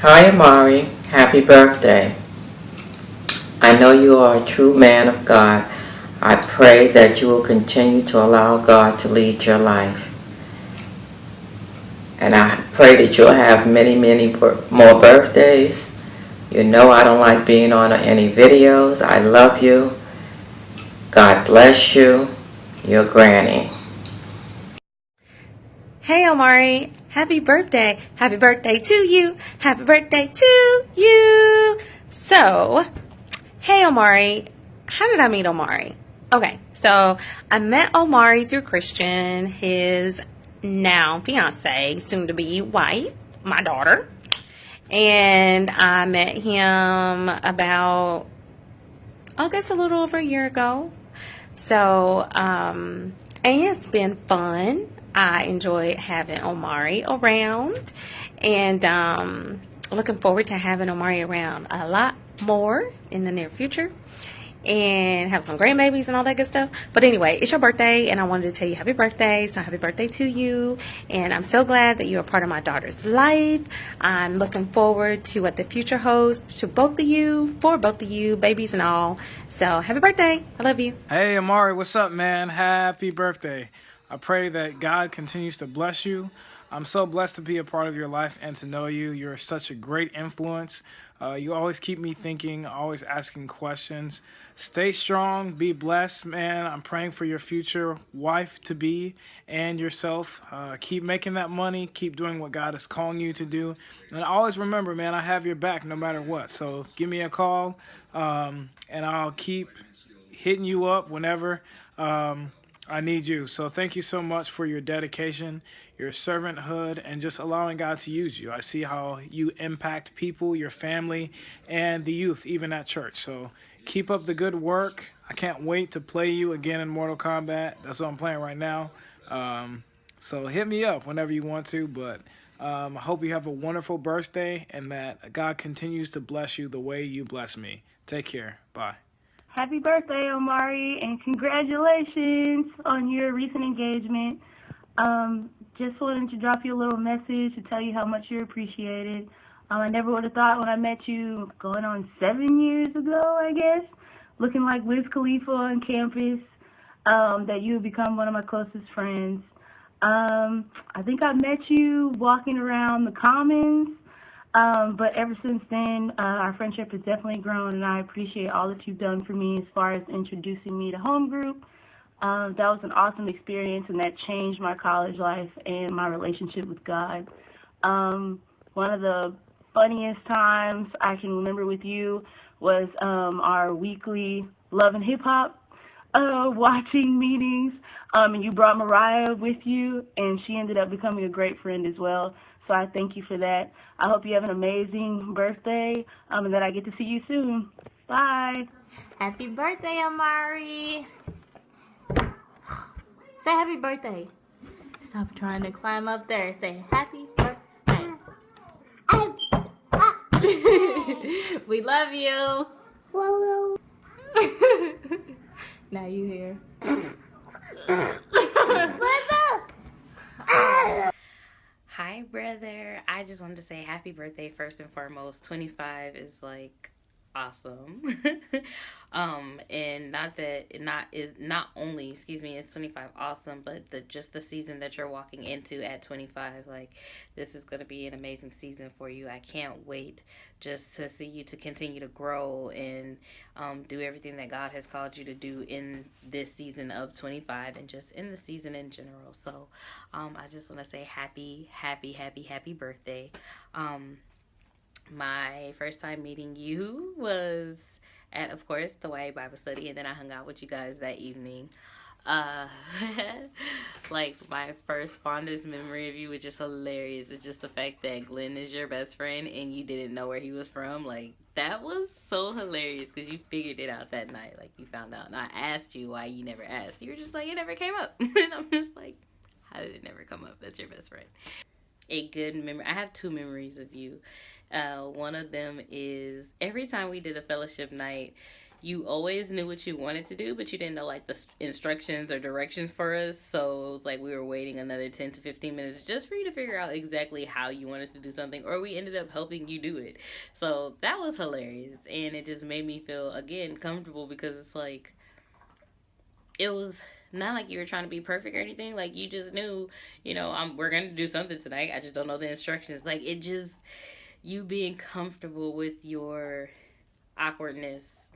Hi, Omari. Happy birthday. I know you are a true man of God. I pray that you will continue to allow God to lead your life. And I pray that you'll have many, many more birthdays. You know I don't like being on any videos. I love you. God bless you. Your granny. Hey Omari, happy birthday. Happy birthday to you. Happy birthday to you. So, hey Omari, how did I meet Omari? Okay, so I met Omari through Christian, his now fiance, soon to be wife, my daughter. And I met him about, I guess, a little over a year ago. So, and it's been fun. I enjoyed having Omari around, and looking forward to having Omari around a lot more in the near future, and have some grandbabies and all that good stuff. But anyway, it's your birthday, and I wanted to tell you happy birthday. So happy birthday to you, and I'm so glad that you're a part of my daughter's life. I'm looking forward to what the future holds to both of you, for both of you, babies and all. So happy birthday. I love you. Hey, Omari, what's up, man? Happy birthday. I pray that God continues to bless you. I'm so blessed to be a part of your life and to know you. You're such a great influence. You always keep me thinking, always asking questions. Stay strong, be blessed, man. I'm praying for your future wife to be and yourself. Keep making that money, keep doing what God is calling you to do. And always remember, man, I have your back no matter what. So give me a call, and I'll keep hitting you up whenever I need you. So thank you so much for your dedication, your servanthood, and just allowing God to use you. I see how you impact people, your family, and the youth, even at church. So keep up the good work. I can't wait to play you again in Mortal Kombat. That's what I'm playing right now. So hit me up whenever you want to, but I hope you have a wonderful birthday and that God continues to bless you the way you bless me. Take care. Bye. Happy birthday, Omari, and congratulations on your recent engagement. Just wanted to drop you a little message to tell you how much you're appreciated. I never would have thought when I met you going on 7 years ago, I guess, looking like Wiz Khalifa on campus, that you would become one of my closest friends. I think I met you walking around the Commons, but ever since then, our friendship has definitely grown, and I appreciate all that you've done for me as far as introducing me to home group. That was an awesome experience, and that changed my college life and my relationship with God. One of the funniest times I can remember with you was our weekly Love and Hip Hop watching meetings, and you brought Mariah with you, and she ended up becoming a great friend as well. So I thank you for that. I hope you have an amazing birthday, and that I get to see you soon. Bye. Happy birthday, Omari. Say happy birthday. Stop trying to climb up there. Say happy birthday. We love you. Now you here. Hi, brother. I just wanted to say happy birthday first and foremost. 25 is like awesome. And not that it not is not only, excuse me, it's 25 awesome, but the season that you're walking into at 25, like this is going to be an amazing season for you. I can't wait just to see you to continue to grow and do everything that God has called you to do in this season of 25 and just in the season in general. So I just want to say happy birthday. My first time meeting you was at, of course, the YA Bible study, and then I hung out with you guys that evening. Uh, like my first fondest memory of you, which is hilarious, is just the fact that Glenn is your best friend and you didn't know where he was from. Like that was so hilarious because you figured it out that night. Like you found out, and I asked you why you never asked. You were just like, it never came up, and I'm just like, how did it never come up? That's your best friend. A good memory. I have two memories of you. One of them is every time we did a fellowship night, you always knew what you wanted to do, but you didn't know like the instructions or directions for us. So it was like we were waiting another 10 to 15 minutes just for you to figure out exactly how you wanted to do something, or we ended up helping you do it. So that was hilarious, and it just made me feel again comfortable, because it's like it was not like you were trying to be perfect or anything. Like you just knew, we're gonna do something tonight. I just don't know the instructions. Like it just, you being comfortable with your awkwardness.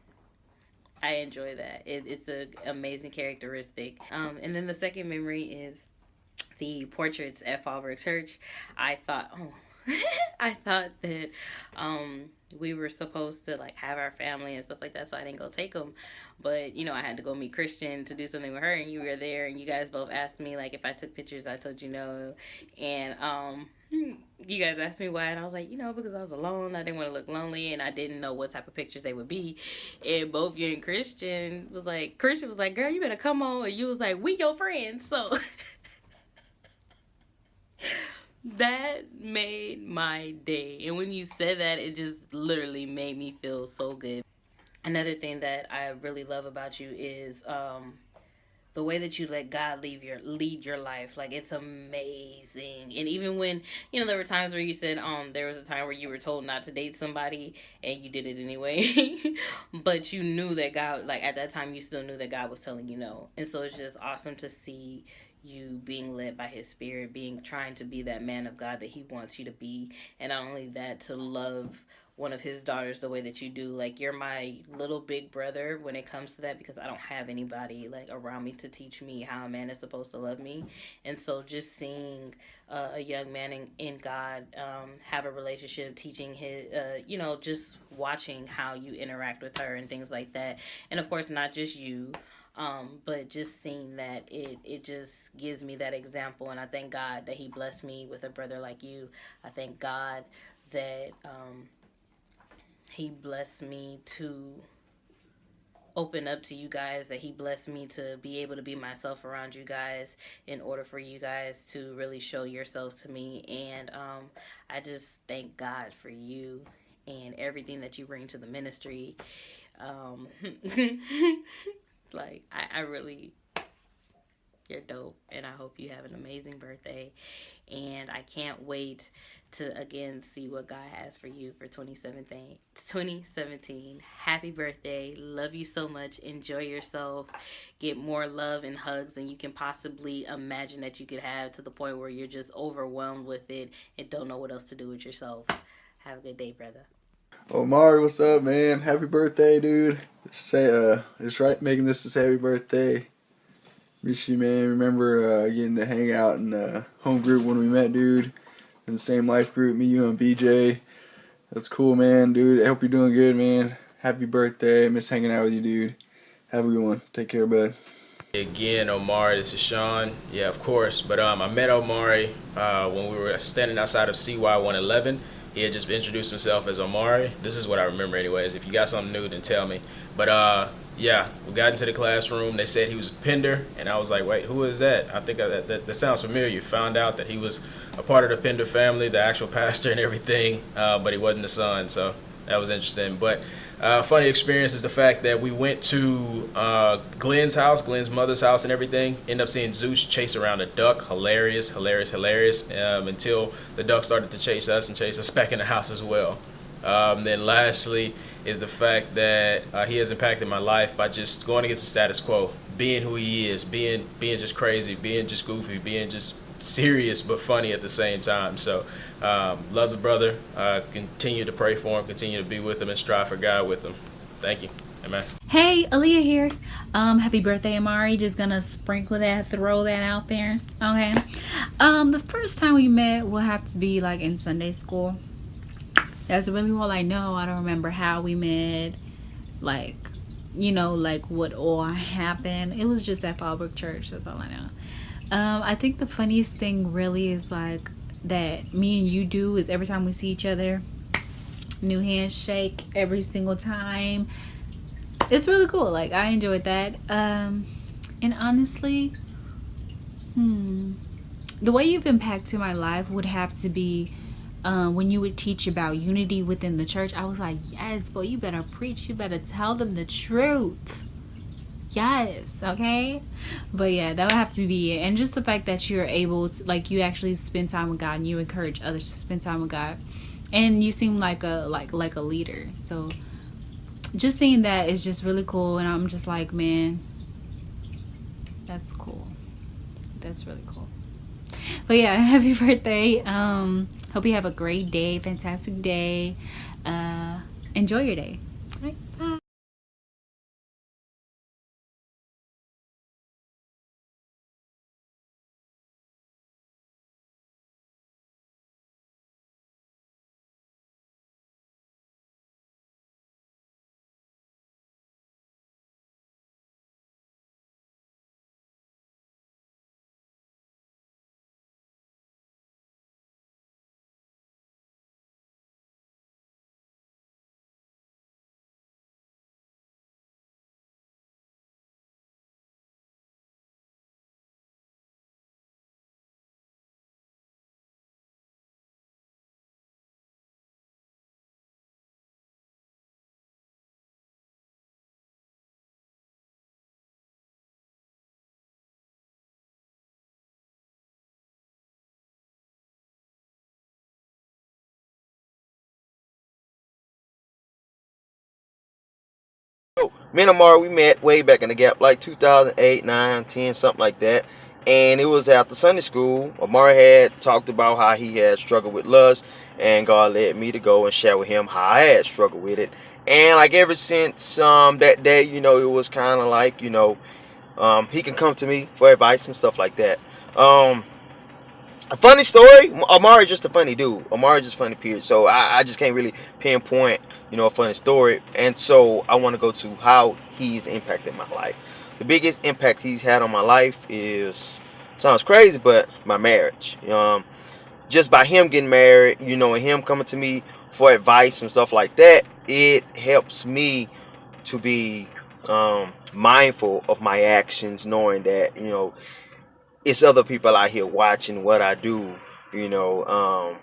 I enjoy that. It's an amazing characteristic. And then the second memory is the portraits at Fallbrook Church. I thought, I thought that we were supposed to like have our family and stuff like that, so I didn't go take them. But I had to go meet Christian to do something with her, and you were there, and you guys both asked me like if I took pictures. I told you no, and you guys asked me why, and I was like, because I was alone. I didn't want to look lonely, and I didn't know what type of pictures they would be. And both you and Christian was like, girl, you better come on, and you was like, we your friends. So that made my day. And when you said that, it just literally made me feel so good. Another thing that I really love about you is the way that you let God lead your life. Like, it's amazing. And even when, there were times where you said, there was a time where you were told not to date somebody and you did it anyway. But you knew that God, like at that time, you still knew that God was telling you no. And so it's just awesome to see you being led by his spirit, trying to be that man of God that he wants you to be. And not only that, to love one of his daughters the way that you do. Like, you're my little big brother when it comes to that, because I don't have anybody like around me to teach me how a man is supposed to love me. And so just seeing a young man in God have a relationship, teaching his just watching how you interact with her and things like that. And of course, not just you, but just seeing that it just gives me that example. And I thank God that he blessed me with a brother like you. I thank God that he blessed me to open up to you guys, that he blessed me to be able to be myself around you guys in order for you guys to really show yourselves to me. And I just thank God for you and everything that you bring to the ministry. Like, I really, you're dope, and I hope you have an amazing birthday, and I can't wait to again see what God has for you for 2017. Happy birthday. Love you so much. Enjoy yourself. Get more love and hugs than you can possibly imagine that you could have, to the point where you're just overwhelmed with it and don't know what else to do with yourself. Have a good day, brother. Omari, what's up, man? Happy birthday, dude. It's right making this his happy birthday. Miss you, man. Remember getting to hang out in home group when we met, dude. In the same life group, me, you, and BJ. That's cool, man, dude. I hope you're doing good, man. Happy birthday. Miss hanging out with you, dude. Have a good one. Take care, bud. Again, Omari, this is Sean. Yeah, of course. But I met Omari when we were standing outside of CY 111. He had just introduced himself as Omari. This is what I remember anyways. If you got something new, then tell me. But yeah, we got into the classroom. They said he was a Pender, and I was like, wait, who is that? I think that sounds familiar. Found out that he was a part of the Pender family, the actual pastor and everything, but he wasn't the son, so that was interesting. But funny experience is the fact that we went to Glenn's house, Glenn's mother's house and everything. Ended up seeing Zeus chase around a duck. Hilarious. Until the duck started to chase us and chase us back in the house as well. Then lastly is the fact that he has impacted my life by just going against the status quo, being who he is, being just crazy, being just goofy, being just serious but funny at the same time. So love the brother. Continue to pray for him, continue to be with him, and strive for God with him. Thank you. Amen. Hey, Aaliyah here. Happy birthday, Omari. Just gonna sprinkle that, throw that out there. Okay. The first time we met will have to be like in Sunday school. That's really all I know. I don't remember how we met, like what all happened. It was just at Fallbrook Church. That's all I know. I think the funniest thing really is like that me and you do is every time we see each other, new handshake every single time. It's really cool. Like, I enjoyed that. And honestly, the way you've impacted my life would have to be when you would teach about unity within the church, I was like, yes, boy, you better preach. You better tell them the truth. Yes, okay. But yeah, that would have to be it. And just the fact that you're able to, like, you actually spend time with God and you encourage others to spend time with God. And you seem like a like a leader. So just seeing that is just really cool, and I'm just like, man, that's cool. That's really cool. But yeah, happy birthday. Hope you have a great day, fantastic day. Enjoy your day. Bye. Bye. Me and Omari, we met way back in the gap, like 2008, 9, 10, something like that. And it was after Sunday school. Omari had talked about how he had struggled with lust, and God led me to go and share with him how I had struggled with it. And like ever since that day, it was kind of like, he can come to me for advice and stuff like that. A funny story. Omari just a funny dude. Omari just funny, period. So I just can't really pinpoint, a funny story. And so I want to go to how he's impacted my life. The biggest impact he's had on my life sounds crazy, but my marriage. Just by him getting married, and him coming to me for advice and stuff like that, it helps me to be mindful of my actions, knowing that, it's other people out here watching what I do, you know,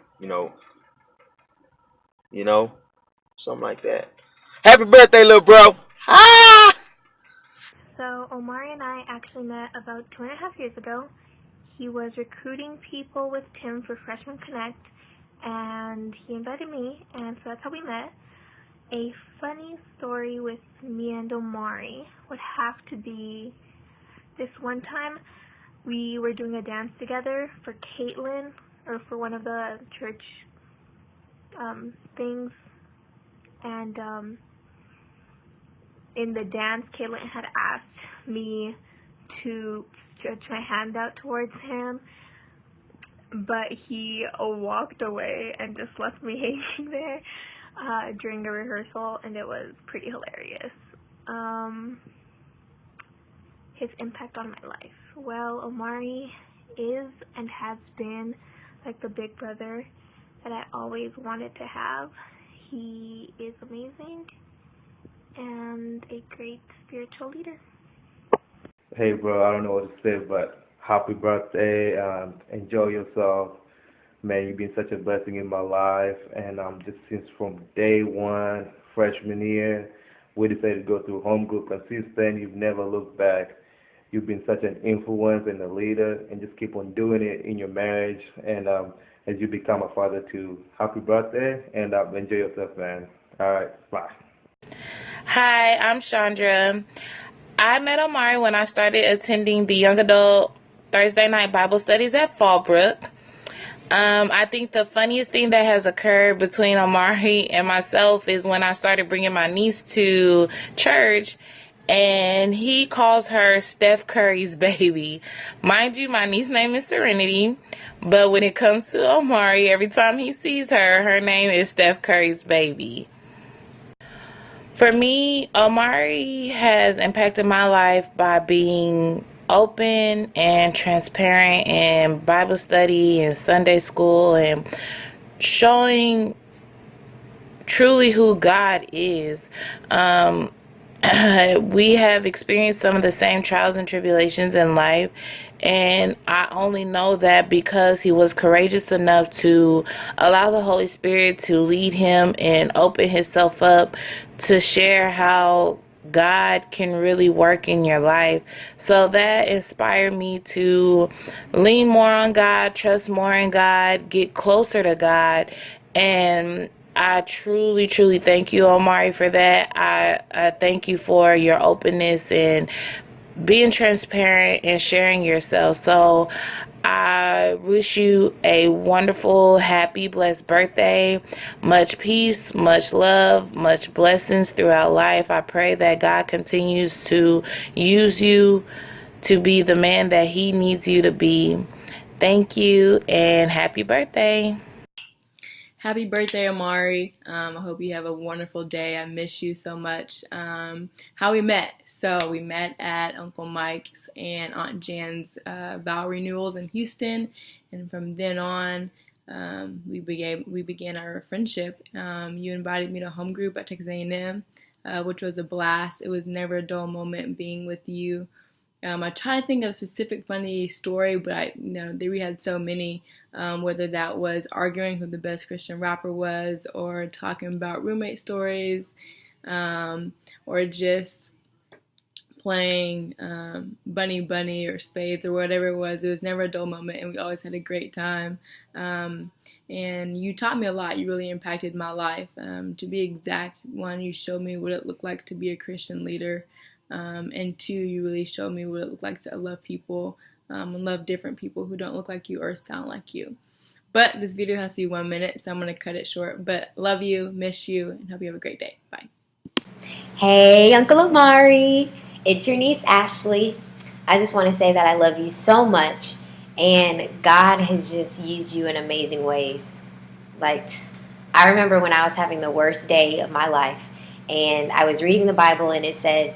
something like that. Happy birthday, little bro. Ah! So Omari and I actually met about 2.5 years ago. He was recruiting people with Tim for Freshman Connect, and he invited me, and so that's how we met. A funny story with me and Omari would have to be this one time we were doing a dance together for Caitlin, or for one of the church things, and in the dance, Caitlin had asked me to stretch my hand out towards him, but he walked away and just left me hanging there during the rehearsal, and it was pretty hilarious. His impact on my life. Well, Omari is and has been like the big brother that I always wanted to have. He is amazing and a great spiritual leader. Hey, bro, I don't know what to say, but happy birthday. Enjoy yourself. Man, you've been such a blessing in my life. And just since from day one, freshman year, we decided to go through home group. And since then, you've never looked back. You've been such an influence and a leader, and just keep on doing it in your marriage. And as you become a father too, happy birthday, and enjoy yourself, man. All right, bye. Hi, I'm Chandra. I met Omari when I started attending the young adult Thursday night Bible studies at Fallbrook. I think the funniest thing that has occurred between Omari and myself is when I started bringing my niece to church, and he calls her Steph Curry's baby. Mind you, my niece's name is Serenity, but when it comes to Omari, every time he sees her, her name is Steph Curry's baby. For me, Omari has impacted my life by being open and transparent in Bible study and Sunday school, and showing truly who God is. we have experienced some of the same trials and tribulations in life, and I only know that because he was courageous enough to allow the Holy Spirit to lead him and open himself up to share how God can really work in your life. So that inspired me to lean more on God, trust more in God, get closer to God, and I truly, truly thank you, Omari, for that. I thank you for your openness and being transparent and sharing yourself. So I wish you a wonderful, happy, blessed birthday. Much peace, much love, much blessings throughout life. I pray that God continues to use you to be the man that he needs you to be. Thank you and happy birthday. Happy birthday, Omari. I hope you have a wonderful day. I miss you so much. How we met? So we met at Uncle Mike's and Aunt Jan's vow renewals in Houston, and from then on, we began our friendship. You invited me to home group at Texas A&M, which was a blast. It was never a dull moment being with you. I try to think of a specific funny story, but we had so many, whether that was arguing who the best Christian rapper was, or talking about roommate stories, or just playing Bunny Bunny or Spades or whatever it was. It was never a dull moment, and we always had a great time. And you taught me a lot. You really impacted my life. To be exact, one, you showed me what it looked like to be a Christian leader. And two, you really showed me what it looked like to love people and love different people who don't look like you or sound like you. But this video has to be 1 minute, so I'm going to cut it short. But love you, miss you, and hope you have a great day. Bye. Hey, Uncle Omari. It's your niece, Ashley. I just want to say that I love you so much, and God has just used you in amazing ways. Like, I remember when I was having the worst day of my life, and I was reading the Bible, and it said,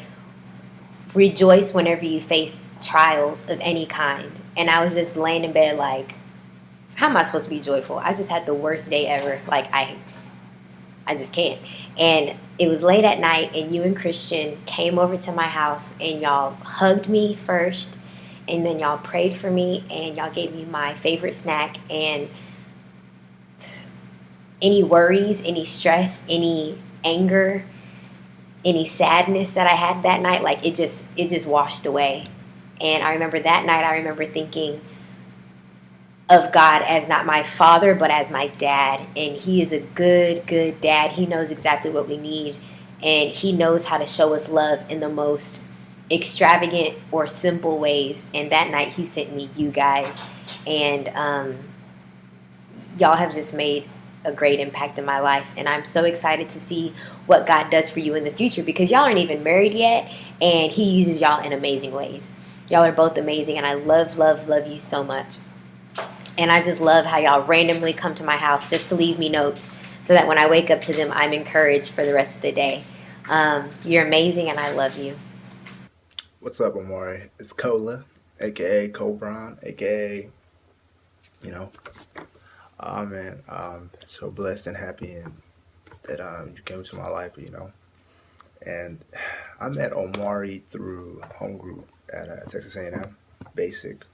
rejoice whenever you face trials of any kind. And I was just laying in bed like, how am I supposed to be joyful? I just had the worst day ever. Like, I just can't. And it was late at night, and you and Christian came over to my house, and y'all hugged me first, and then y'all prayed for me, and y'all gave me my favorite snack. And any worries, any stress, any anger, any sadness that I had that night, like it just washed away. And I remember that night, I remember thinking of God as not my father, but as my dad. And he is a good, good dad. He knows exactly what we need. And he knows how to show us love in the most extravagant or simple ways. And that night he sent me you guys. And y'all have just made a great impact in my life, and I'm so excited to see what God does for you in the future, because y'all aren't even married yet, and he uses y'all in amazing ways. Y'all are both amazing, and I love, love, love you so much. And I just love how y'all randomly come to my house just to leave me notes so that when I wake up to them, I'm encouraged for the rest of the day. You're amazing, and I love you. What's up, Omari? It's Cola, aka Cobron, aka, oh man, so blessed and happy that you came into my life, And I met Omari through home group at Texas A&M Basic.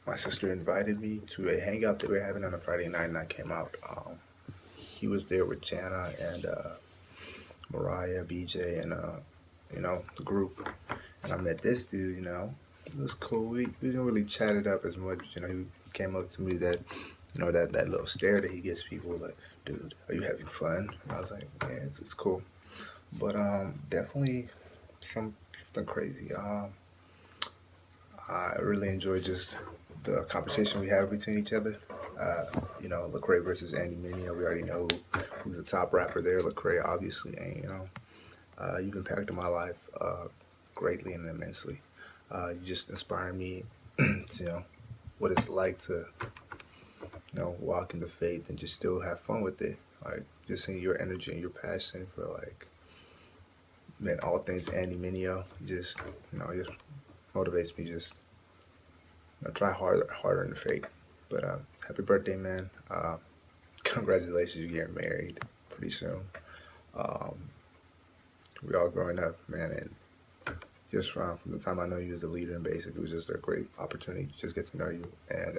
My sister invited me to a hangout that we were having on a Friday night, and I came out. He was there with Jana and Mariah, BJ, and the group. And I met this dude. It was cool. We didn't really chat it up as much. He came up to me that little stare that he gives people, like, dude, are you having fun? And I was like, yeah, it's cool. But definitely something crazy. I really enjoy just the conversation we have between each other. Lecrae versus Andy Mineo. We already know who's the top rapper there. Lecrae, obviously, and you've impacted my life greatly and immensely. You just inspire me to what it's like to walk in the faith and just still have fun with it. Like, just seeing your energy and your passion for, like, man, all things Andy Mineo, just just motivates me. Just try harder in the faith. But happy birthday, man! Congratulations, you're getting married pretty soon. we all growing up, man, and just from the time I know you as a leader and basic, it was just a great opportunity to just get to know you, and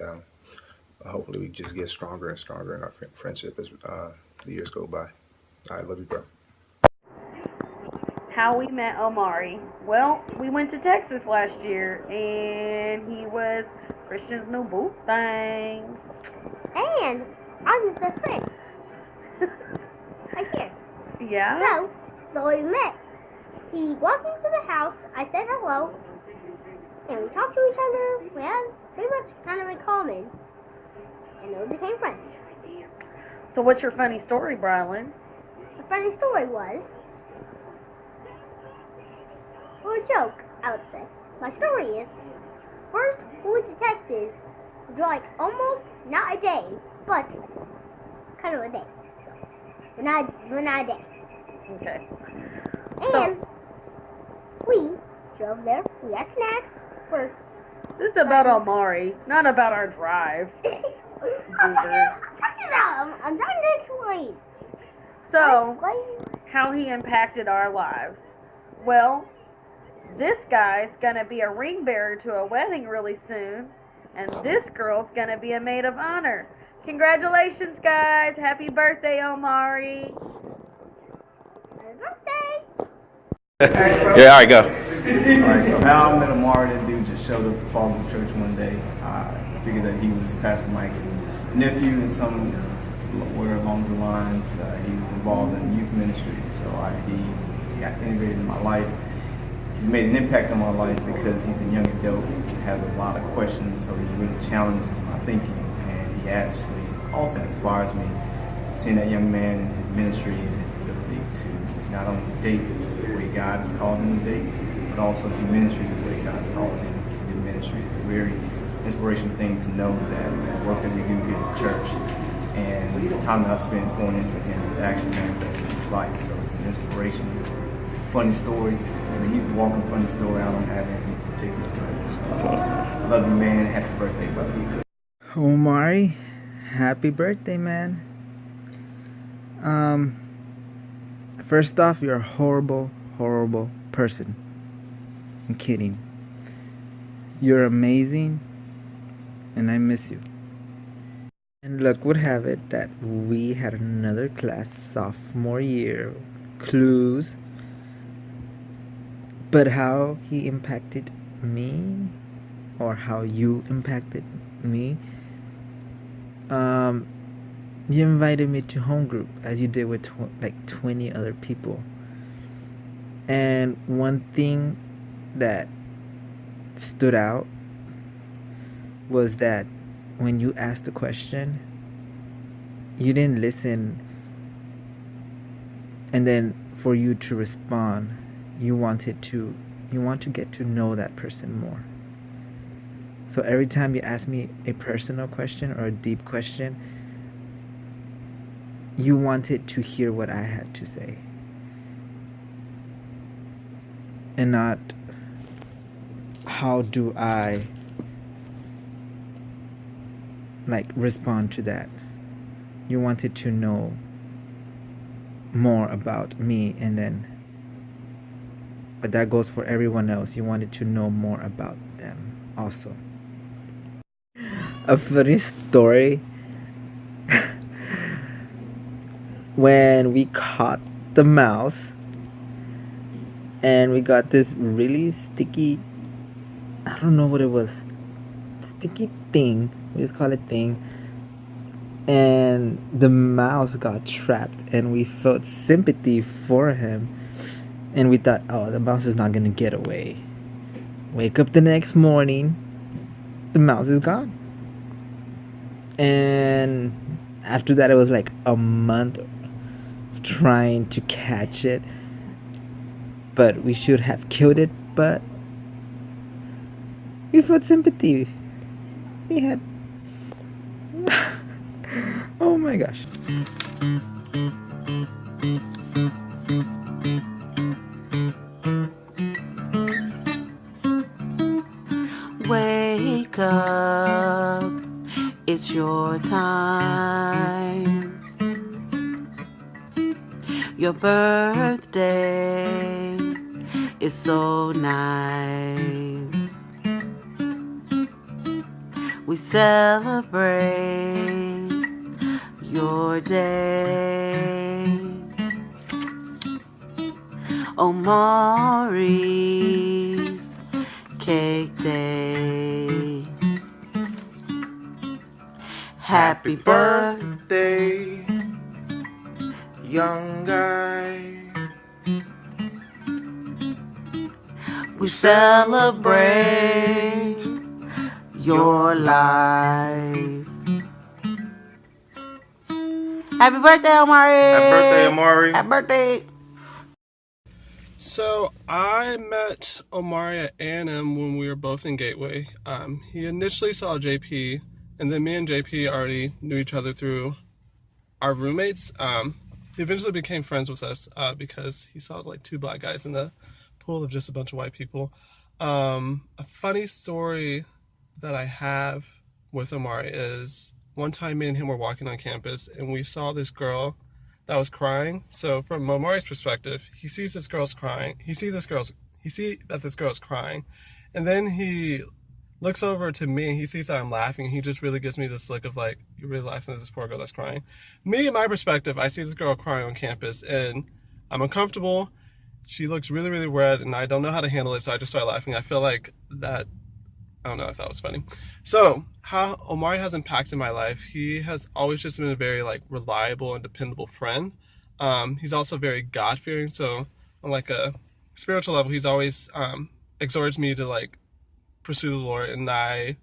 hopefully we just get stronger and stronger in our friendship as the years go by. I love you, bro. How we met Omari. Well, we went to Texas last year, and he was Christian's new boo thing. And I'm his best friend. Right here. Yeah? So we met. He walked into the house, I said hello, and we talked to each other. We had pretty much kind of in common. And then we became friends. So what's your funny story, Brylan? The funny story was, or a joke, I would say. My story is, first we went to Texas, it was like almost, not a day, but kind of a day. So, we're not a day. Okay. And we drove there, we had snacks for... This is about Omari, not about our drive. I'm talking about, I'm trying to explain. So, how he impacted our lives. Well, this guy's gonna be a ring bearer to a wedding really soon, and this girl's gonna be a maid of honor. Congratulations, guys! Happy birthday, Omari! Happy birthday! Yeah, all right, go. Alright, so how I met Omari, that dude just showed up to follow the church one day. I figured that he was Pastor Mike's nephew and somewhere along the lines. He was involved in youth ministry, so he got integrated in my life. He's made an impact on my life because he's a young adult and has a lot of questions, so he really challenges my thinking, and he actually also inspires me. Seeing that young man in his ministry and his ability to not only date the way God has called him to date, but also do ministry the way God's called him to do ministry. It's a very inspirational thing to know that the work that we do here at the church and the time that I spent pouring into him is actually manifesting in his life. So it's an inspiration. Funny story. I mean, he's a walking funny story. I don't have anything particular, but I love you, man. Happy birthday, brother. Omari, happy birthday, man. First off, you're a horrible, horrible person. I'm kidding. You're amazing, and I miss you. And luck would have it that we had another class sophomore year, clues. But how he impacted me, or how you impacted me, you invited me to home group as you did with like 20 other people. And one thing that stood out was that when you asked a question, you didn't listen, and then for you to respond, you want to get to know that person more. So every time you ask me a personal question or a deep question, you wanted to hear what I had to say, and not how do I respond to that. You wanted to know more about me, and then, but that goes for everyone else. You wanted to know more about them also. A funny story. When we caught the mouse and we got this really sticky, I don't know what it was, sticky thing, we just call it thing, and the mouse got trapped, and we felt sympathy for him, and we thought, oh, the mouse is not gonna get away. Wake up the next morning, the mouse is gone. And after that, it was like a month of trying to catch it, but we should have killed it, but we felt sympathy. We had oh my gosh. Wake up, it's your time. Your birthday is so nice. We celebrate your day. Omari's cake day. Happy birthday, young guy. We celebrate your life. Happy birthday, Omari! Happy birthday, Omari! Happy birthday! So I met Omari at A&M when we were both in Gateway. He initially saw JP, and then me and JP already knew each other through our roommates. He eventually became friends with us because he saw like two black guys in the pool of just a bunch of white people. A funny story that I have with Omari is one time me and him were walking on campus and we saw this girl that was crying. So from Omari's perspective, he sees this girl's crying. He sees that this girl's crying, and then he looks over to me and he sees that I'm laughing. He just really gives me this look of like, you're really laughing at this poor girl that's crying. Me, in my perspective, I see this girl crying on campus and I'm uncomfortable. She looks really, really red and I don't know how to handle it, so I just start laughing. I feel like that, I don't know, I thought it was funny. So, how Omari has impacted my life, he has always just been a very like reliable and dependable friend. He's also very God-fearing, so on like a spiritual level, he's always exhorts me to like pursue the Lord, and I'm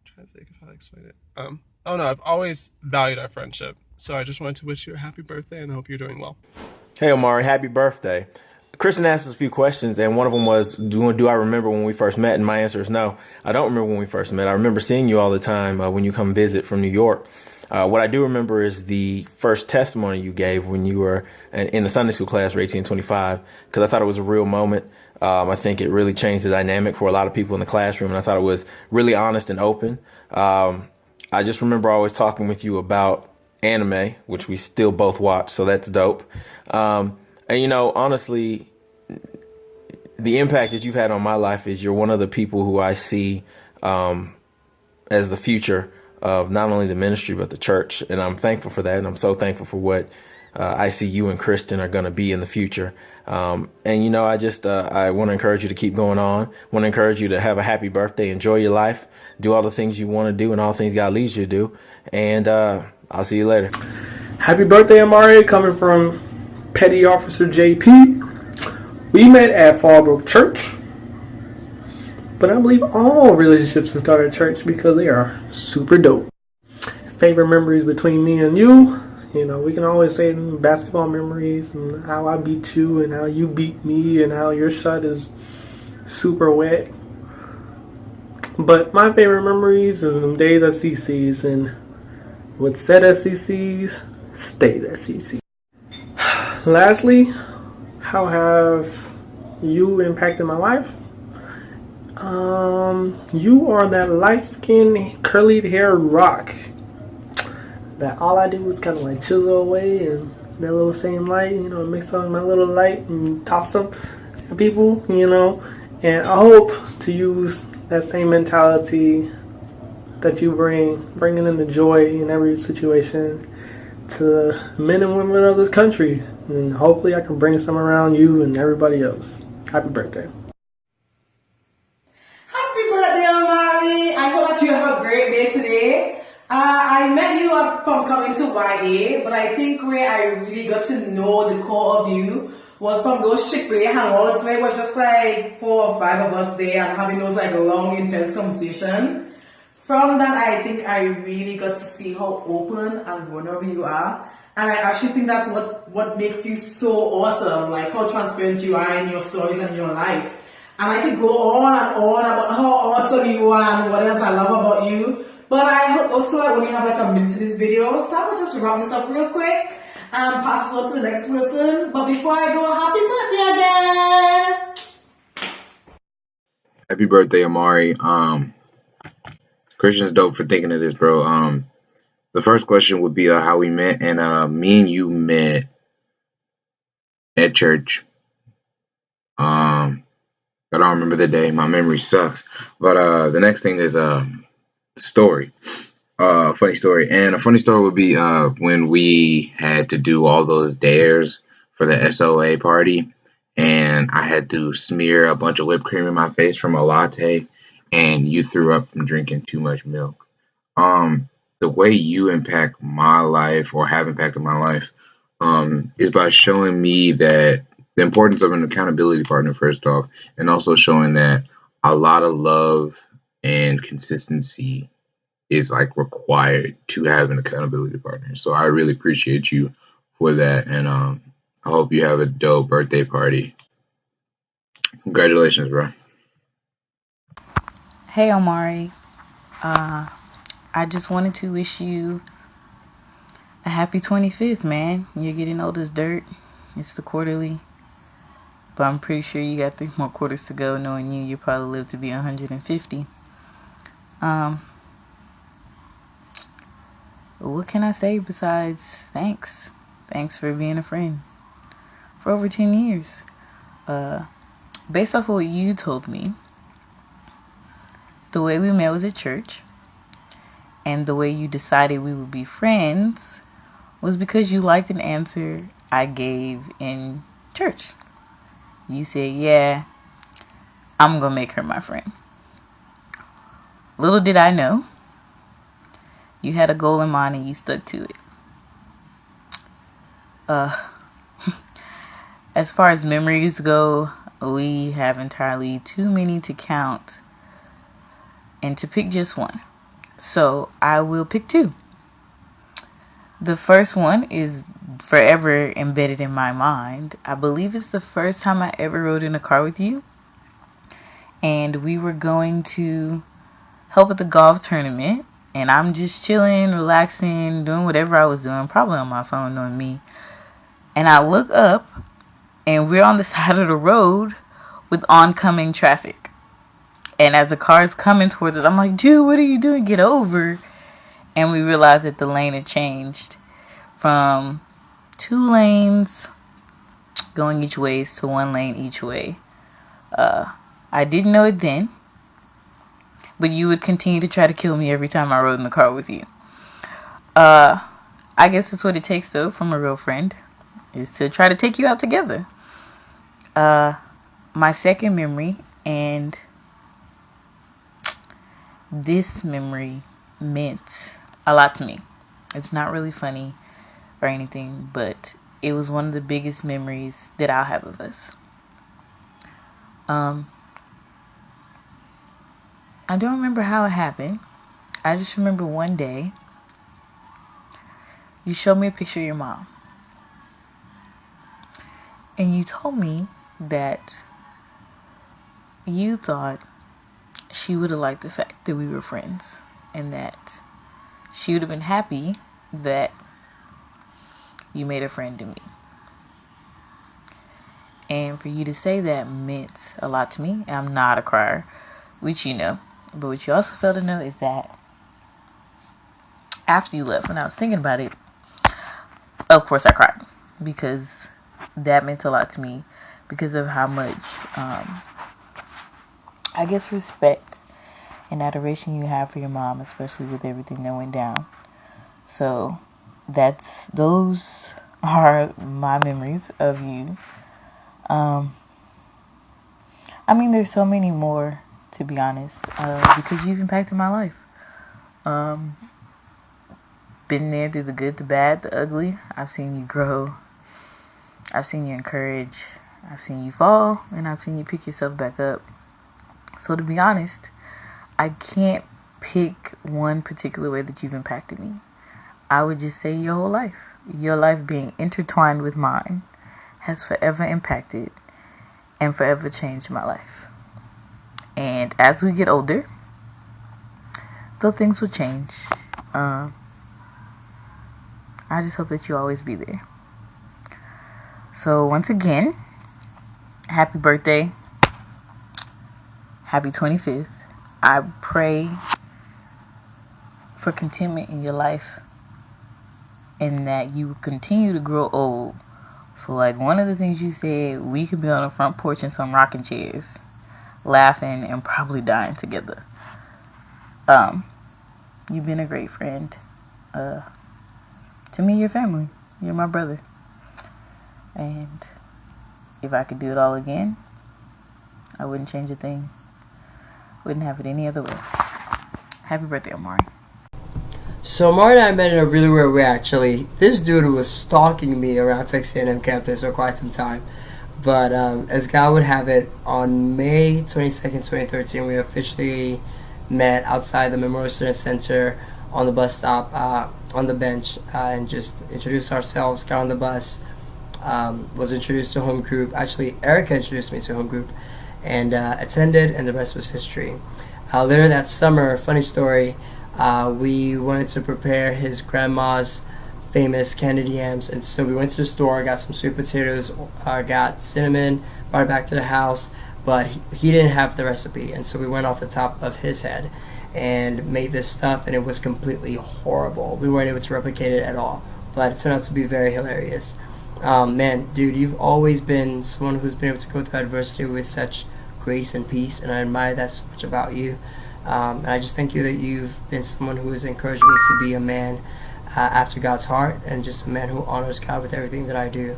trying to think of how to explain it. I've always valued our friendship. So I just wanted to wish you a happy birthday and I hope you're doing well. Hey, Omari, happy birthday. Kristen asked us a few questions, and one of them was, do I remember when we first met? And my answer is no. I don't remember when we first met. I remember seeing you all the time when you come visit from New York. What I do remember is the first testimony you gave when you were in the Sunday school class for 1825, because I thought it was a real moment. I think it really changed the dynamic for a lot of people in the classroom, and I thought it was really honest and open. I just remember always talking with you about anime, which we still both watch, so that's dope. And, you know, honestly, the impact that you've had on my life is you're one of the people who I see as the future of not only the ministry, but the church. And I'm thankful for that. And I'm so thankful for what I see you and Kristen are going to be in the future. And, you know, I want to encourage you to keep going on. Want to encourage you to have a happy birthday. Enjoy your life. Do all the things you want to do and all the things God leads you to do. And I'll see you later. Happy birthday, Omari, coming from Petty Officer JP. We met at Fallbrook Church, but I believe all relationships can start at church because they are super dope. Favorite memories between me and you, you know, we can always say basketball memories and how I beat you and how you beat me and how your shot is super wet. But my favorite memories is them days at CC's, and what's said at CC's stays at CC's. Lastly, how have you impacted my life? You are that light-skinned, curly-haired rock that all I do is kind of like chisel away, and that little same light, you know, mix up my little light and toss them at people, you know. And I hope to use that same mentality that you bringing in the joy in every situation to men and women of this country. And hopefully I can bring some around you and everybody else. Happy birthday. Happy birthday, Omari. I hope that you have a great day today. I met you from coming to YA, but I think where I really got to know the core of you was from those Chick-fil-A hangouts where it was just like 4 or 5 of us there and having those like long, intense conversation. From that, I think I really got to see how open and vulnerable you are. And I actually think that's what makes you so awesome, like how transparent you are in your stories and your life. And I could go on and on about how awesome you are and what else I love about you. But I also only have like a minute to this video, so I'm gonna just wrap this up real quick and pass it on to the next person. But before I go, happy birthday again! Happy birthday, Omari. Christian's dope for thinking of this, bro. The first question would be how we met, and me and you met at church. I don't remember the day. My memory sucks. But the next thing is story. Funny story. And a funny story would be when we had to do all those dares for the SOA party, and I had to smear a bunch of whipped cream in my face from a latte, and you threw up from drinking too much milk. The way you impact my life or have impacted my life is by showing me that the importance of an accountability partner, first off, and also showing that a lot of love and consistency is like required to have an accountability partner. So I really appreciate you for that, and I hope you have a dope birthday party. Congratulations, bro. Hey, Omari. I just wanted to wish you a happy 25th, man. You're getting old as dirt. It's the quarterly. But I'm pretty sure you got 3 more quarters to go. Knowing you probably live to be 150. What can I say besides thanks? Thanks for being a friend for over 10 years. Based off of what you told me, the way we met was at church, and the way you decided we would be friends was because you liked an answer I gave in church. You said, yeah, I'm gonna make her my friend. Little did I know, you had a goal in mind and you stuck to it. As far as memories go, we have entirely too many to count and to pick just one. So I will pick 2. The first one is forever embedded in my mind. I believe it's the first time I ever rode in a car with you. And we were going to help at the golf tournament. And I'm just chilling, relaxing, doing whatever I was doing. Probably on my phone, knowing me. And I look up, and we're on the side of the road with oncoming traffic. And as the car is coming towards us, I'm like, dude, what are you doing? Get over. And we realized that the lane had changed from 2 lanes going each way to 1 lane each way. I didn't know it then, but you would continue to try to kill me every time I rode in the car with you. I guess that's what it takes, though, from a real friend, is to try to take you out together. My second memory, and this memory meant a lot to me. It's not really funny or anything, but it was one of the biggest memories that I'll have of us. I don't remember how it happened. I just remember one day you showed me a picture of your mom, and you told me that you thought she would have liked the fact that we were friends, and that she would have been happy that you made a friend to me. And for you to say that meant a lot to me. I'm not a crier, which you know. But what you also failed to know is that after you left, when I was thinking about it, of course I cried. Because that meant a lot to me. Because of how much, I guess, respect and adoration you have for your mom, especially with everything that went down. So those are my memories of you. I mean, there's so many more, to be honest, because you've impacted my life. Been there through the good, the bad, the ugly. I've seen you grow. I've seen you encourage. I've seen you fall, and I've seen you pick yourself back up. So to be honest, I can't pick one particular way that you've impacted me. I would just say your whole life. Your life being intertwined with mine has forever impacted and forever changed my life. And as we get older, though things will change, I just hope that you always be there. So once again, happy birthday. Happy 25th. I pray for contentment in your life, and that you continue to grow old So, like, one of the things you said, we could be on the front porch in some rocking chairs, laughing and probably dying together. You've been a great friend. To me, your family. You're my brother. And if I could do it all again, I wouldn't change a thing. Wouldn't have it any other way. Happy birthday, Omari. So Omari and I met in a really weird way, actually. This dude was stalking me around Texas A&M campus for quite some time. But as God would have it, on May 22nd, 2013, we officially met outside the Memorial Student Center on the bus stop, on the bench, and just introduced ourselves, got on the bus, was introduced to home group. Actually, Erica introduced me to home group, and attended, and the rest was history. Later that summer, funny story, we wanted to prepare his grandma's famous candied yams, and so we went to the store, got some sweet potatoes, got cinnamon, brought it back to the house, but he didn't have the recipe, and so we went off the top of his head and made this stuff, and it was completely horrible. We weren't able to replicate it at all, but it turned out to be very hilarious. Man, dude, you've always been someone who's been able to go through adversity with such grace and peace, and I admire that so much about you. And I just thank you that you've been someone who has encouraged me to be a man after God's heart, and just a man who honors God with everything that I do.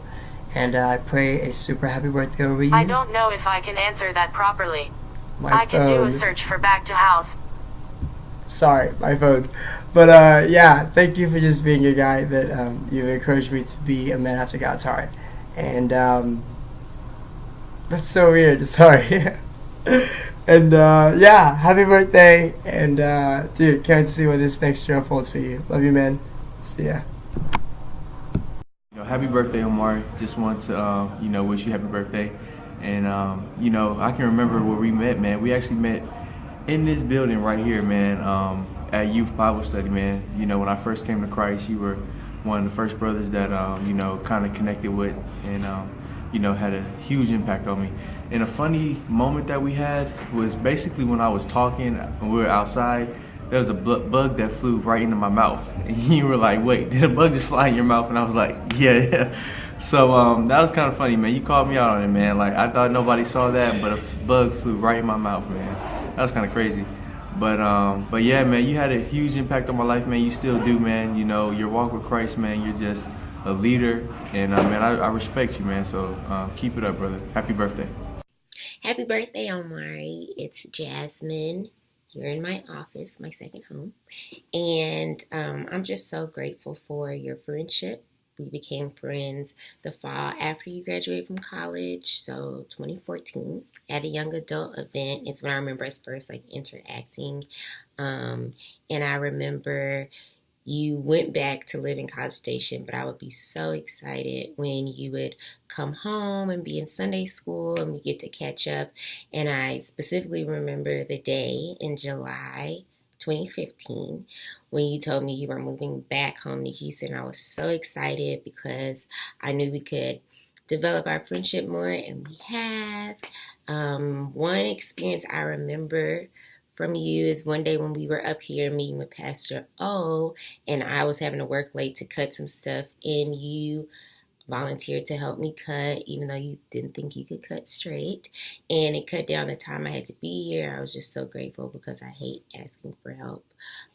And I pray a super happy birthday over you. I don't know if I can answer that properly. My can do phone. a search for back to house. Sorry, my phone. But yeah, thank you for just being a guy that you've encouraged me to be a man after God's heart. And that's so weird. Sorry. And yeah, happy birthday. And dude, can't wait to see what this next year unfolds for you. Love you, man. See ya. Happy birthday, Omari. Just want to, wish you happy birthday. And, I can remember where we met, man. We actually met in this building right here, man, at Youth Bible Study, man. When I first came to Christ, you were one of the first brothers that, kind of connected with and, had a huge impact on me. And a funny moment that we had was basically when I was talking, when we were outside, there was a bug that flew right into my mouth. And you were like, wait, did a bug just fly in your mouth? And I was like, yeah. So that was kind of funny, man. You called me out on it, man. Like, I thought nobody saw that, but a bug flew right in my mouth, man. That was kind of crazy. But yeah, man, you had a huge impact on my life, man. You still do, man. Your walk with Christ, man, you're just a leader. And, man, I respect you, man. So keep it up, brother. Happy birthday. Happy birthday, Omari. It's Jasmine here in my office, my second home. And I'm just so grateful for your friendship. We became friends the fall after you graduated from college, so 2014, at a young adult event is when I remember us first interacting. And I remember you went back to live in College Station, but I would be so excited when you would come home and be in Sunday school and we get to catch up. And I specifically remember the day in July 2015 when you told me you were moving back home to Houston. I was so excited because I knew we could develop our friendship more, and we have. One experience I remember from you is one day when we were up here meeting with Pastor O, and I was having to work late to cut some stuff, and you volunteered to help me cut, even though you didn't think you could cut straight, and it cut down the time I had to be here. I was just so grateful because I hate asking for help,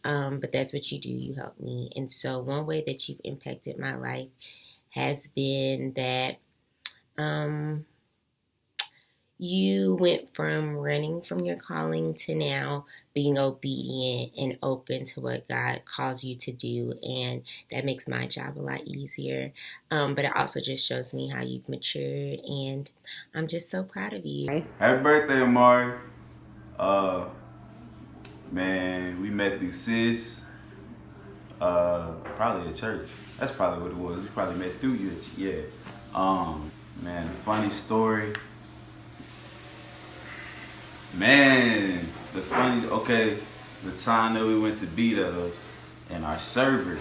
but that's what you do. You help me. And so one way that you've impacted my life has been that you went from running from your calling to now being obedient and open to what God calls you to do. And that makes my job a lot easier. But it also just shows me how you've matured. And I'm just so proud of you. Happy birthday, Omari. Man, we met through sis. Probably at church. That's probably what it was. We probably met through you. Yeah. Man, funny story. Man, the time that we went to B-Dubs and our server,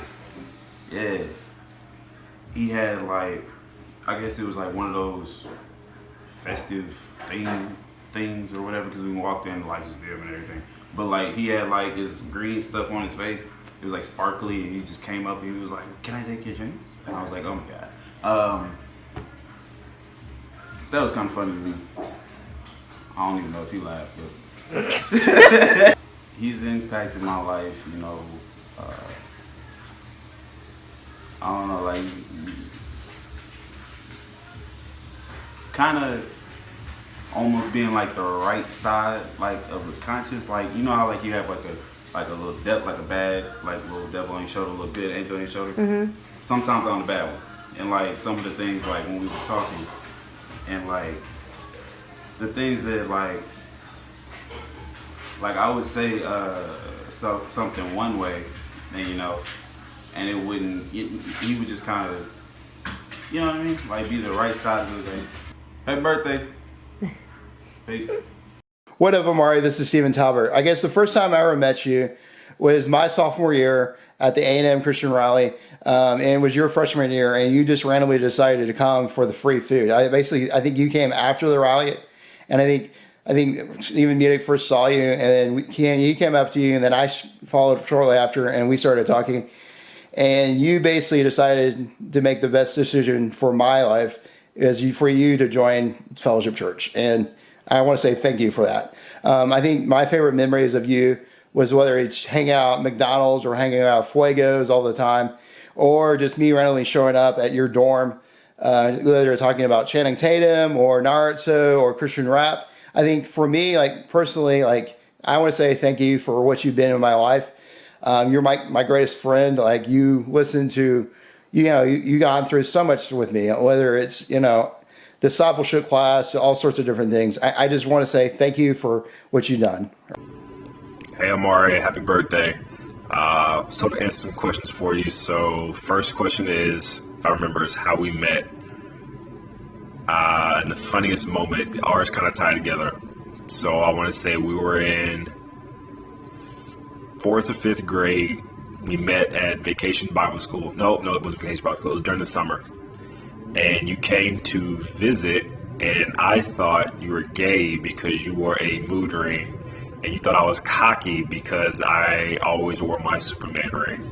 yeah, he had I guess it was one of those festive things or whatever, because we walked in, the lights was dim and everything. But he had his green stuff on his face. It was sparkly, and he just came up and he was like, "Can I take your drink?" And I was like, "Oh my God." That was kind of funny to me. I don't even know if he laughed, but he's impacted my life. You know, I don't know, like kind of almost being like the right side, like of the conscience. Like you know how like you have like a little devil, like a bad like little devil on your shoulder, a little good angel on your shoulder. Mhm. Sometimes I'm the bad one, and like some of the things like when we were talking, and like the things that like I would say something one way, and you know, and it wouldn't. He would just kind of, you know what I mean, like be the right side of the thing. Happy birthday. Peace. What up, Omari? This is Stephen Talbert. I guess the first time I ever met you was my sophomore year at the A&M Christian Rally, and it was your freshman year, and you just randomly decided to come for the free food. I think you came after the rally, and I think Stephen Munich first saw you, and then he came up to you, and then I followed shortly after, and we started talking. And you basically decided to make the best decision for my life for you to join Fellowship Church, and I want to say thank you for that. I think my favorite memories of you was whether it's hanging out at McDonald's or hanging out at Fuegos all the time, or just me randomly showing up at your dorm, whether you're talking about Channing Tatum or Naruto or Christian rap. I think for me, like personally, like I want to say thank you for what you've been in my life. You're my greatest friend. Like you listen to, you gone through so much with me, whether it's, discipleship class, all sorts of different things. I just want to say thank you for what you've done. Hey, Omari, happy birthday. So to answer some questions for you. So first question is, if I remember, is how we met. And the funniest moment, ours kind of tied together. So I want to say we were in 4th or 5th grade. We met at Vacation Bible School. No, it wasn't Vacation Bible School. It was during the summer. And you came to visit, and I thought you were gay because you wore a mood ring, and you thought I was cocky because I always wore my Superman ring.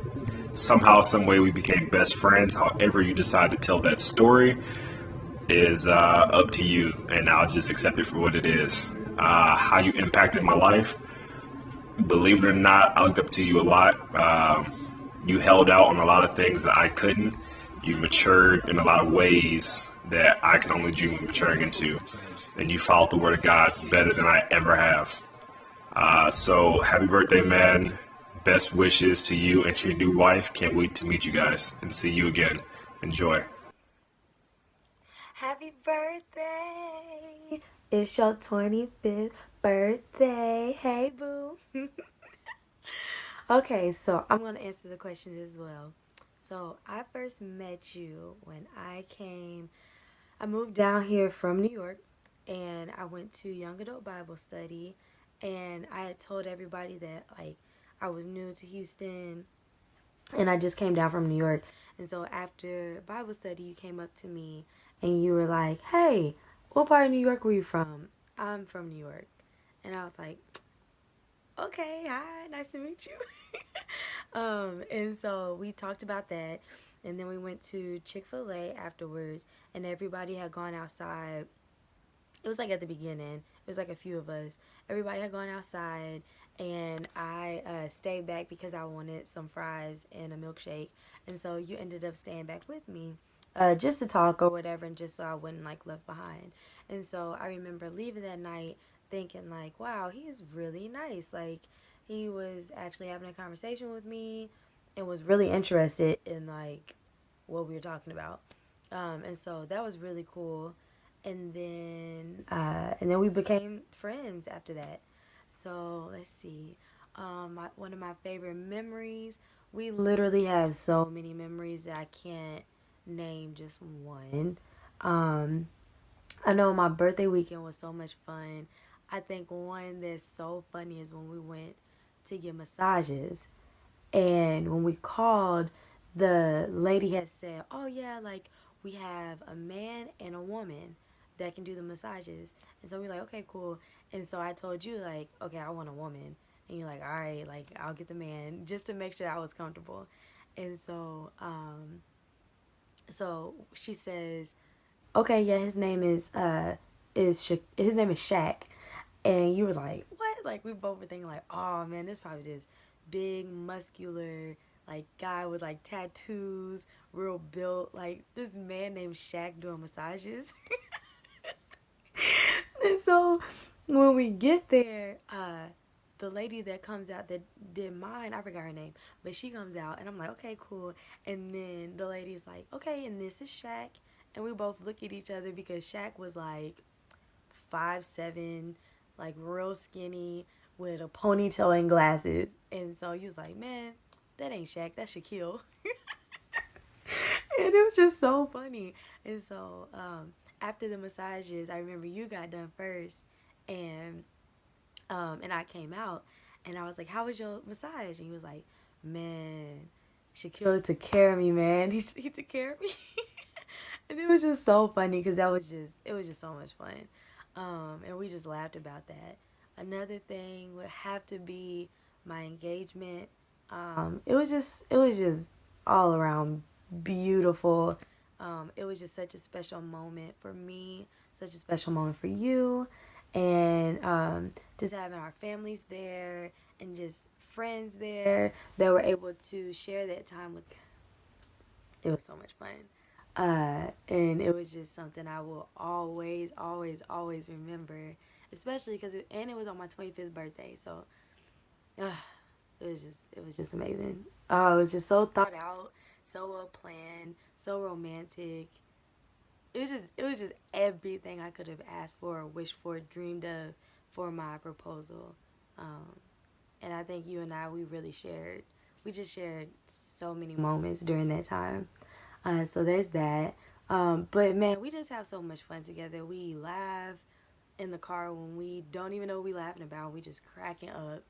Somehow, some way, we became best friends. However you decide to tell that story is up to you, and I'll just accept it for what it is. How you impacted my life, believe it or not, I looked up to you a lot. You held out on a lot of things that I couldn't. You matured in a lot of ways that I can only dream of maturing into. And you followed the word of God better than I ever have. So happy birthday, man. Best wishes to you and to your new wife. Can't wait to meet you guys and see you again. Enjoy. Happy birthday. It's your 25th birthday. Hey, boo. Okay, so I'm going to answer the question as well. So I first met you when I moved down here from New York, and I went to young adult Bible study, and I had told everybody that like I was new to Houston and I just came down from New York. And so after Bible study, you came up to me and you were like, "Hey, what part of New York were you from?" "I'm from New York." And I was like, "Okay, hi, nice to meet you." And so we talked about that, and then we went to Chick-fil-A afterwards, and everybody had gone outside. It was like at the beginning. It was like a few of us. Everybody had gone outside, and I stayed back because I wanted some fries and a milkshake. And so you ended up staying back with me just to talk or whatever, and just so I wasn't like left behind. And so I remember leaving that night thinking like, wow, he is really nice. Like he was actually having a conversation with me and was really interested in like what we were talking about. And so that was really cool. And then we became friends after that. So let's see. One of my favorite memories. We literally have so many memories that I can't name just one. I know my birthday weekend was so much fun. I think one that's so funny is when we went to get massages. And when we called, the lady had said, "Oh yeah, like we have a man and a woman that can do the massages." And so we're like, "Okay, cool." And so I told you like, "Okay, I want a woman." And you're like, "All right, like I'll get the man just to make sure I was comfortable." And so so she says, okay, yeah, his name his name is Shaq. And you were like, what? Like, we both were thinking, like, oh man, this probably this big, muscular, like, guy with like tattoos, real built, like this man named Shaq doing massages. And so when we get there, the lady that comes out that did mine, I forgot her name, but she comes out and I'm like, okay, cool. And then the lady's like, okay, and this is Shaq. And we both look at each other because Shaq was like 5'7", like real skinny with a ponytail and glasses. And so he was like, man, that ain't Shaq, that's Shaquille. And it was just so funny. And so after the massages, I remember you got done first, and I came out, and I was like, "How was your massage?" And he was like, "Man, Shaquille took care of me, man. He took care of me." And it was just so funny because it was just so much fun, and we just laughed about that. Another thing would have to be my engagement. It was just all around beautiful. It was just such a special moment for me, such a special moment for you, and just having our families there and just friends there that were able to share that time with. It was so much fun. And it was just something I will always, always, always remember, especially because it was on my 25th birthday. So uh, it was just amazing. Oh, it was just so thought out, so well planned, so romantic. It was just everything I could have asked for, wished for, dreamed of for my proposal. Um, and I think you and I, we just shared so many moments during that time. So there's that. But man, we just have so much fun together. We laugh in the car when we don't even know what we laughing about. We just cracking up.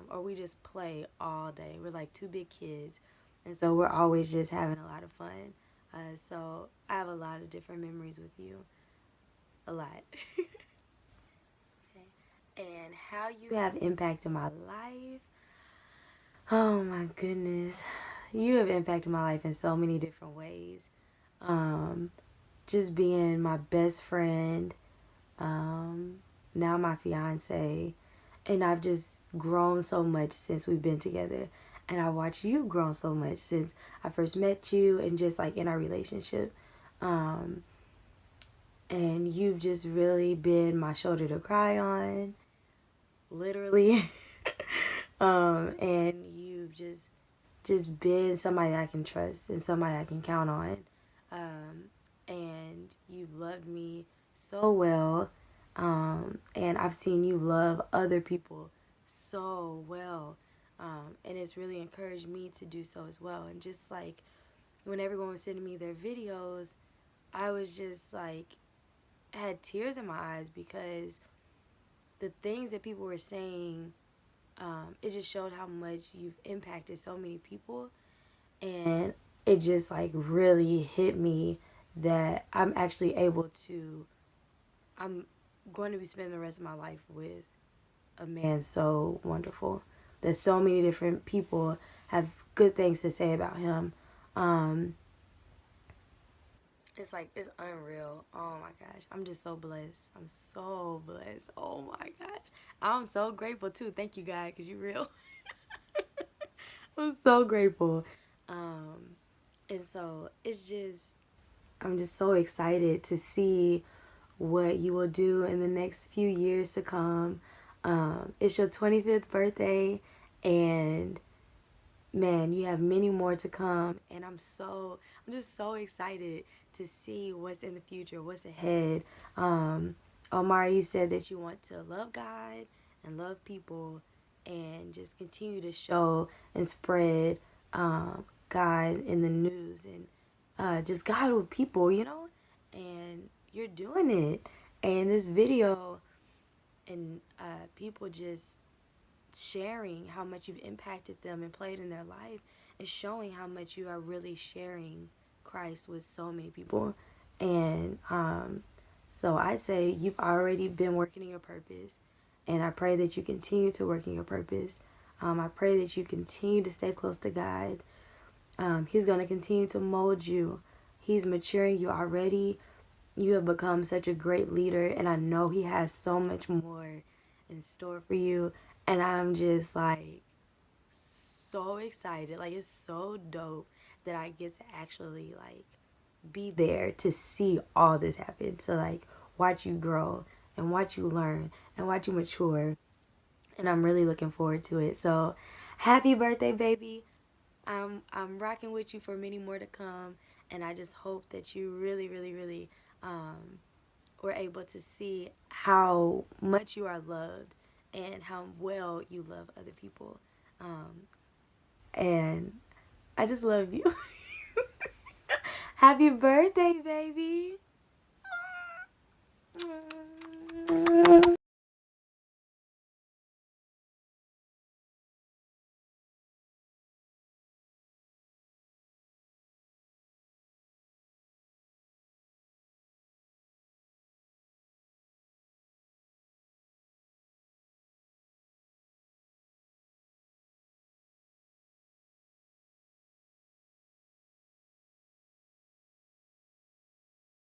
Or we just play all day. We're like two big kids. And so we're always just having a lot of fun. So I have a lot of different memories with you. A lot. Okay. And how you have impacted my life. Oh my goodness. You have impacted my life in so many different ways. Um, just being my best friend, um, now my fiance, and I've just grown so much since we've been together. And I watched you grow so much since I first met you and just like in our relationship. Um, and you've just really been my shoulder to cry on, literally. And you've just been somebody I can trust and somebody I can count on. And you've loved me so well. And I've seen you love other people so well. And it's really encouraged me to do so as well. And just like when everyone was sending me their videos, I was just like, had tears in my eyes because the things that people were saying, it just showed how much you've impacted so many people. And it just like really hit me that I'm going to be spending the rest of my life with a man so wonderful that so many different people have good things to say about him. Um, it's like, it's unreal. Oh my gosh. I'm just so blessed. I'm so blessed. Oh my gosh. I'm so grateful too. Thank you, God, because you're real. I'm so grateful. And so I'm just so excited to see what you will do in the next few years to come. It's your 25th birthday, and man, you have many more to come. And I'm just so excited to see what's in the future, what's ahead. Omari, you said that you want to love God and love people and just continue to show and spread God in the news and just God with people, and you're doing it. And this video and people just sharing how much you've impacted them and played in their life is showing how much you are really sharing Christ with so many people. And so I'd say you've already been working in your purpose, and I pray that you continue to work in your purpose. I pray that you continue to stay close to God. He's going to continue to mold you. He's maturing you already, you have become such a great leader, and I know he has so much more in store for you. And I'm just like so excited. Like, it's so dope that I get to actually like be there to see all this happen, to like watch you grow and watch you learn and watch you mature. And I'm really looking forward to it. So happy birthday, baby. I'm rocking with you for many more to come, and I just hope that you really, really, really were able to see how much you are loved and how well you love other people. And I just love you. Happy birthday, baby.